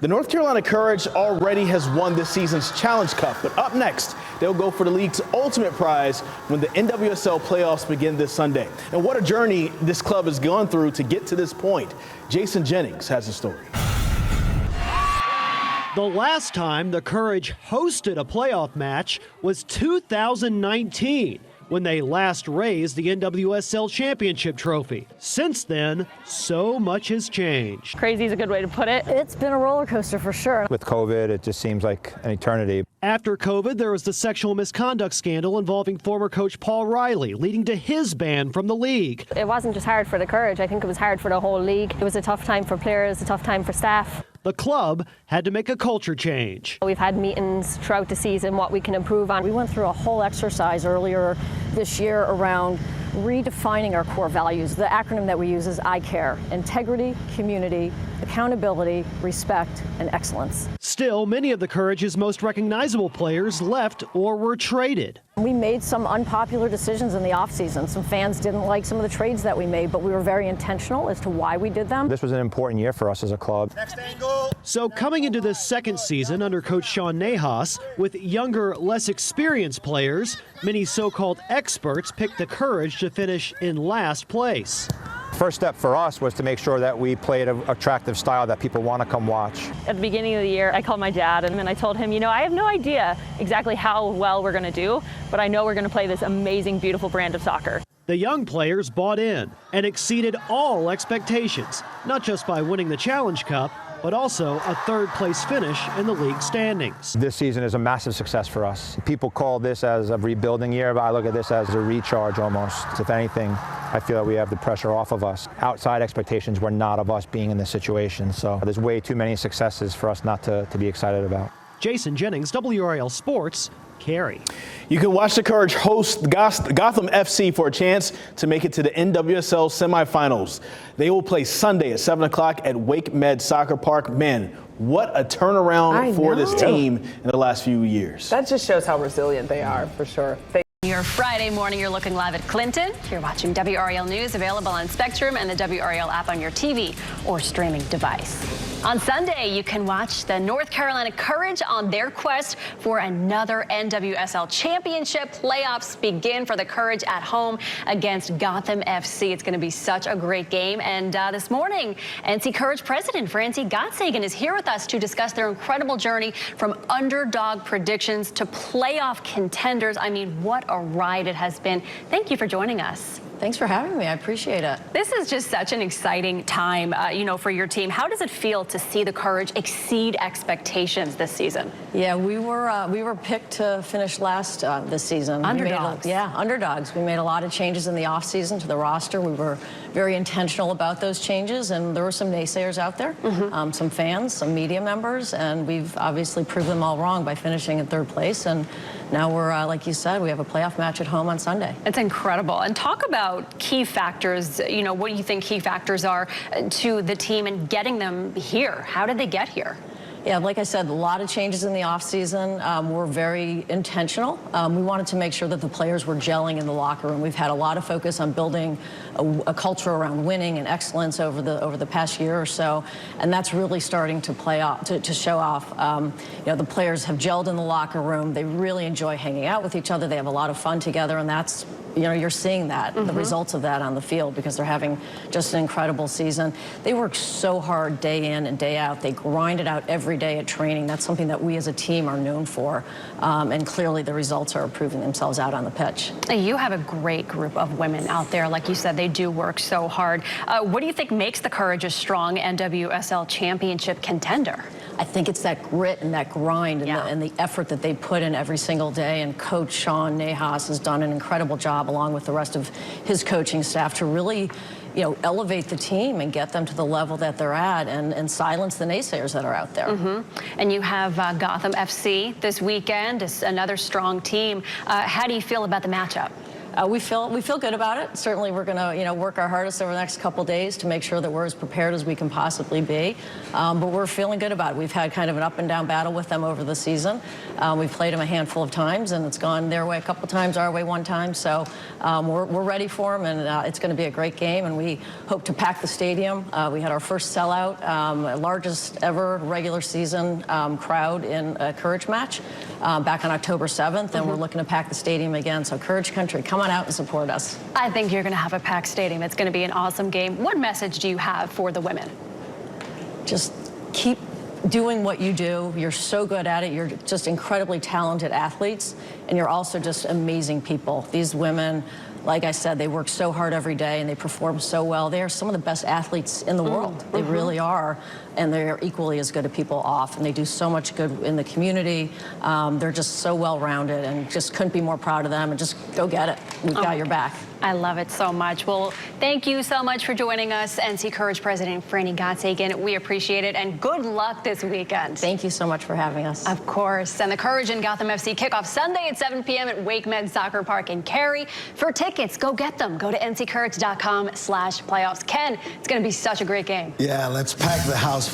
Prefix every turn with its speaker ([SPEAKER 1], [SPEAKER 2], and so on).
[SPEAKER 1] The North Carolina Courage already has won this season's Challenge Cup, but up next, they'll go for the league's ultimate prize when the NWSL playoffs begin this Sunday. And what a journey this club has gone through to get to this point. Jason Jennings has the story.
[SPEAKER 2] The last time the Courage hosted a playoff match was 2019. When they last raised the NWSL Championship trophy. Since then, so much has changed.
[SPEAKER 3] Crazy is a good way to put it.
[SPEAKER 4] It's been a roller coaster for sure.
[SPEAKER 5] With COVID, it just seems like an eternity.
[SPEAKER 2] After COVID, there was the sexual misconduct scandal involving former coach Paul Riley, leading to his ban from the league.
[SPEAKER 4] It wasn't just hard for the Courage, I think it was hard for the whole league. It was a tough time for players, a tough time for staff.
[SPEAKER 2] The club had to make a culture change.
[SPEAKER 4] We've had meetings throughout the season, what we can improve on. We went through a whole exercise earlier this year around redefining our core values. The acronym that we use is I-CARE: integrity, community, accountability, respect, and excellence.
[SPEAKER 2] Still, many of the Courage's most recognizable players left or were traded.
[SPEAKER 4] We made some unpopular decisions in the offseason. Some fans didn't like some of the trades that we made, but we were very intentional as to why we did them.
[SPEAKER 5] This was an important year for us as a club.
[SPEAKER 1] Next angle.
[SPEAKER 2] So coming into this second season under coach Sean Nahas, with younger, less experienced players, many so-called experts picked the Courage to finish in last place.
[SPEAKER 5] First step for us was to make sure that we played an attractive style that people want to come watch.
[SPEAKER 3] At the beginning of the year, I called my dad and I told him, I have no idea exactly how well we're going to do, but I know we're going to play this amazing, beautiful brand of soccer.
[SPEAKER 2] The young players bought in and exceeded all expectations, not just by winning the Challenge Cup, but also a third-place finish in the league standings.
[SPEAKER 5] This season is a massive success for us. People call this as a rebuilding year, but I look at this as a recharge almost. If anything, I feel that we have the pressure off of us. Outside expectations were not of us being in this situation, so there's way too many successes for us not to be excited about.
[SPEAKER 2] Jason Jennings, WRAL Sports, Cary.
[SPEAKER 1] You can watch the Courage host Gotham FC for a chance to make it to the NWSL semifinals. They will play Sunday at 7 o'clock at Wake Med Soccer Park. Man, what a turnaround for this team in the last few years.
[SPEAKER 6] That just shows how resilient they are, for sure.
[SPEAKER 7] Your Friday morning, you're looking live at Clinton. You're watching WRAL News, available on Spectrum and the WRAL app on your TV or streaming device. On Sunday, you can watch the North Carolina Courage on their quest for another NWSL Championship. Playoffs begin for the Courage at home against Gotham FC. It's going to be such a great game. And this morning, NC Courage President Francie Gottsagen is here with us to discuss their incredible journey from underdog predictions to playoff contenders. I mean, what a ride it has been. Thank you for joining us.
[SPEAKER 4] Thanks for having me. I appreciate it.
[SPEAKER 7] This is just such an exciting time, for your team. How does it feel to see the Courage exceed expectations this season?
[SPEAKER 4] Yeah, we were picked to finish last this season.
[SPEAKER 7] Underdogs.
[SPEAKER 4] Underdogs. We made a lot of changes in the offseason to the roster. We were very intentional about those changes, and there were some naysayers out there, some fans, some media members, and we've obviously proved them all wrong by finishing in third place. And now we're, like you said, we have a playoff match at home on Sunday.
[SPEAKER 7] It's incredible. And talk about key factors, what do you think key factors are to the team and getting them here? How did they get here?
[SPEAKER 4] Yeah, like I said, a lot of changes in the offseason. We're very intentional. We wanted to make sure that the players were gelling in the locker room. We've had a lot of focus on building a culture around winning and excellence over the past year or so, and that's really starting to play off, to show off. The players have gelled in the locker room. They really enjoy hanging out with each other. They have a lot of fun together, and that's, you're seeing that, the results of that on the field, because they're having just an incredible season. They work so hard day in and day out. They grind it out every day at training. That's something that we as a team are known for, and clearly the results are proving themselves out on the pitch.
[SPEAKER 7] You have a great group of women out there. Like you said, they do work so hard. What do you think makes the Courage a strong NWSL Championship contender?
[SPEAKER 4] I think it's that grit and that grind and the effort that they put in every single day. And Coach Sean Nahas has done an incredible job, along with the rest of his coaching staff, to really, elevate the team and get them to the level that they're at, and silence the naysayers that are out there.
[SPEAKER 7] And you have Gotham FC this weekend. It's another strong team. How do you feel about the matchup?
[SPEAKER 4] We feel good about it. Certainly, we're going to work our hardest over the next couple days to make sure that we're as prepared as we can possibly be. But we're feeling good about it. We've had kind of an up and down battle with them over the season. We've played them a handful of times, and it's gone their way a couple times, our way one time. So we're ready for them, and it's going to be a great game. And we hope to pack the stadium. We had our first sellout, largest ever regular season crowd in a Courage match back on October 7th, and we're looking to pack the stadium again. So Courage Country, come on out and support us.
[SPEAKER 7] I think you're going to have a packed stadium. It's going to be an awesome game. What message do you have for the women?
[SPEAKER 4] Just keep doing what you do. You're so good at it. You're just incredibly talented athletes, and you're also just amazing people. These women, like I said, they work so hard every day and they perform so well. They are some of the best athletes in the world. They really are. And they're equally as good at people off. And they do so much good in the community. They're just so well-rounded, and just couldn't be more proud of them. And just go get it. We've got your back.
[SPEAKER 7] I love it so much. Well, thank you so much for joining us, NC Courage President Franny Gottsagen. We appreciate it, and good luck this weekend.
[SPEAKER 4] Thank you so much for having us.
[SPEAKER 7] Of course. And the Courage and Gotham FC kickoff Sunday at 7 p.m. at Wake Med Soccer Park in Cary. For tickets, go get them. Go to nccourage.com/playoffs. Ken, it's going to be such a great game.
[SPEAKER 8] Yeah, let's pack the house.